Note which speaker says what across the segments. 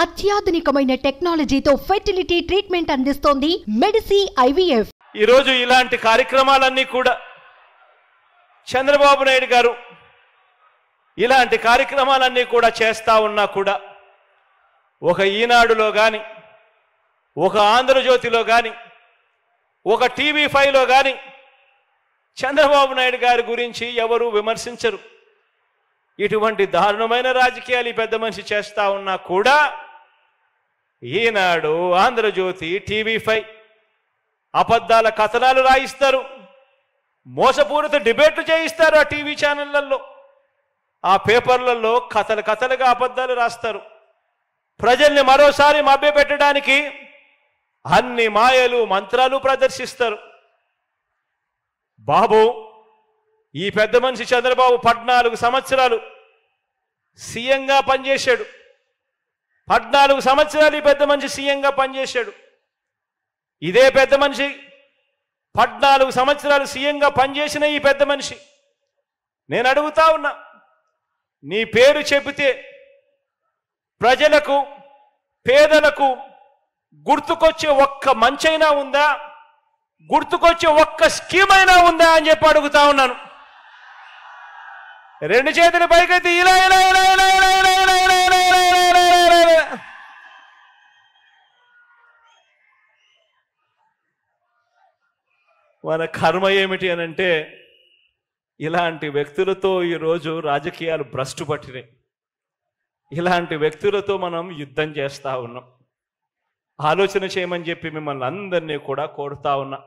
Speaker 1: అత్యాధునికమైన టెక్నాలజీతో fertility treatment అందిస్తోంది Medici IVF.
Speaker 2: ఈ రోజు ఇలాంటి కార్యక్రమాలన్నీ కూడా చంద్రబాబు నాయుడు గారు ఇలాంటి కార్యక్రమాలన్నీ కూడా చేస్తా ఉన్నా కూడా ఒక ఈనాడులో గాని, ఒక ఆంధ్రజ్యోతిలో గాని, ఒక టీవీ5లో గాని చంద్రబాబు నాయుడు గారి గురించి ఎవరు విమర్శించరు. ఇటువంటి దారుణమైన రాజకీయాలు ఈ పెద్ద మనిషి చేస్తా ఉన్నా కూడా ఈనాడు, ఆంధ్రజ్యోతి, టీవీ5 అబద్ధాల కథనాలు రాయిస్తారు, మోసపూరిత డిబేట్లు చేయిస్తారు. ఆ టీవీ ఛానళ్లలో, ఆ పేపర్లలో కథలుగా అబద్ధాలు రాస్తారు. ప్రజల్ని మరోసారి మభ్యపెట్టడానికి అన్ని మాయలు మంత్రాలు ప్రదర్శిస్తారు. బాబు, ఈ పెద్ద మనిషి చంద్రబాబు 14 సంవత్సరాలు సీఎంగా పనిచేశాడు. 14 సంవత్సరాలు ఈ పెద్ద మనిషి సీఎంగా పనిచేశాడు. ఇదే పెద్ద మనిషి 14 సంవత్సరాలు సీఎంగా పనిచేసిన ఈ పెద్ద మనిషి, నేను అడుగుతా ఉన్నా, నీ పేరు చెబితే ప్రజలకు, పేదలకు గుర్తుకొచ్చే ఒక్క మంచైనా ఉందా, గుర్తుకొచ్చే ఒక్క స్కీమ్ అయినా ఉందా అని చెప్పి అడుగుతా ఉన్నాను. రెండు చేతులు పైకెత్తి ఇలా ఇలా ఇలా ఇలా ఇలా ఇలా ఇలా ఇలా ఇలా ఇలా ఇలా ఇలా. మన కర్మ ఏమిటి అని అంటే, ఇలాంటి వ్యక్తులతో ఈరోజు రాజకీయాలు భ్రష్టు పట్టినాయి. ఇలాంటి వ్యక్తులతో మనం యుద్ధం చేస్తూ ఉన్నాం. ఆలోచన చేయమని చెప్పి మిమ్మల్ని అందరినీ కూడా కోరుతా ఉన్నా.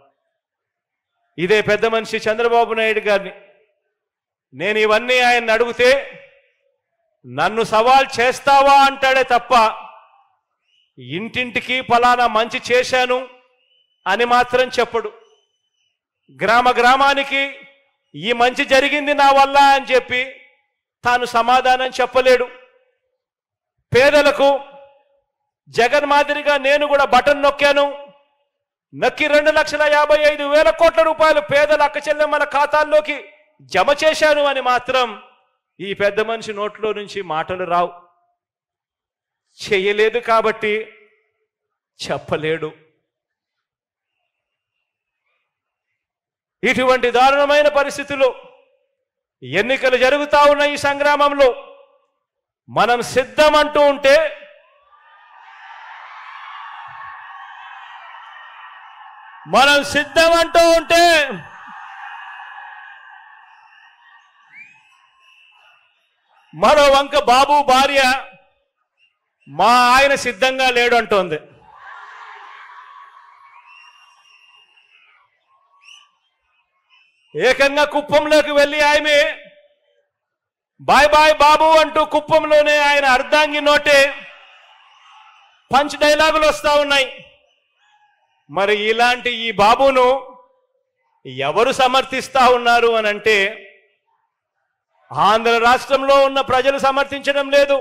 Speaker 2: ఇదే పెద్ద మనిషి చంద్రబాబు నాయుడు గారిని నేను ఇవన్నీ ఆయన అడిగితే నన్ను సవాల్ చేస్తావా అంటాడే తప్ప ఇంటింటికి ఫలానా మంచి చేశాను అని మాత్రం చెప్పడు. గ్రామానికి ఈ మంచి జరిగింది నా వల్ల అని చెప్పి తాను సమాధానం చెప్పలేడు. పేదలకు జగన్ మాదిరిగా నేను కూడా బటన్ నొక్కి 2,55,000 కోట్ల రూపాయలు పేదల అక్క చెల్లెమ్మల ఖాతాల్లోకి జమ చేశాను అని మాత్రం ఈ పెద్ద మనిషి నోట్లో నుంచి మాటలు రావు. చేయలేదు కాబట్టి చెప్పలేడు. ఇటువంటి దారుణమైన పరిస్థితుల్లో ఎన్నికలు జరుగుతా ఉన్న ఈ సంగ్రామంలో మనం సిద్ధం అంటూ ఉంటే మరో వంక బాబు భార్య మా ఆయన సిద్ధంగా లేడు అంటోంది. ఏకంగా కుప్పంలోకి వెళ్ళి ఆమె బాయ్ బాయ్ బాబు అంటూ కుప్పంలోనే ఆయన అర్ధాంగి నోటే పంచ్ డైలాగులు వస్తా ఉన్నాయి. మరి ఇలాంటి ఈ బాబును ఎవరు సమర్థిస్తా ఉన్నారు అని అంటే ఆంధ్ర రాష్ట్రంలో ఉన్న ప్రజలు సమర్థించడం లేదు.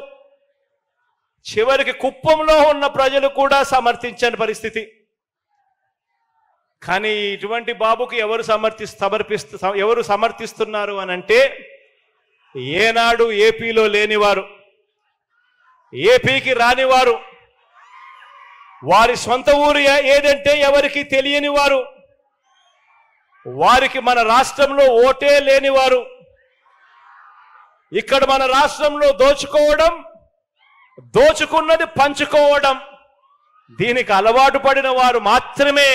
Speaker 2: చివరికి కుప్పంలో ఉన్న ప్రజలు కూడా సమర్థించని పరిస్థితి. కానీ ఇటువంటి బాబుకి ఎవరు సమర్థిస్తున్నారు అని అంటే ఏనాడు ఏపీలో లేనివారు, ఏపీకి రానివారు, వారి సొంత ఊరు ఏదంటే ఎవరికి తెలియని వారు, వారికి మన రాష్ట్రంలో ఓటే లేనివారు, ఇక్కడ మన రాష్ట్రంలో దోచుకోవడం, దోచుకున్నది పంచుకోవడం, దీనికి అలవాటు పడిన వారు మాత్రమే,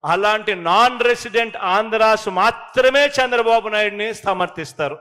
Speaker 2: అలాంటి నాన్ రెసిడెంట్ ఆంధ్రాస్ మాత్రమే చంద్రబాబు నాయుడిని సమర్థిస్తారు.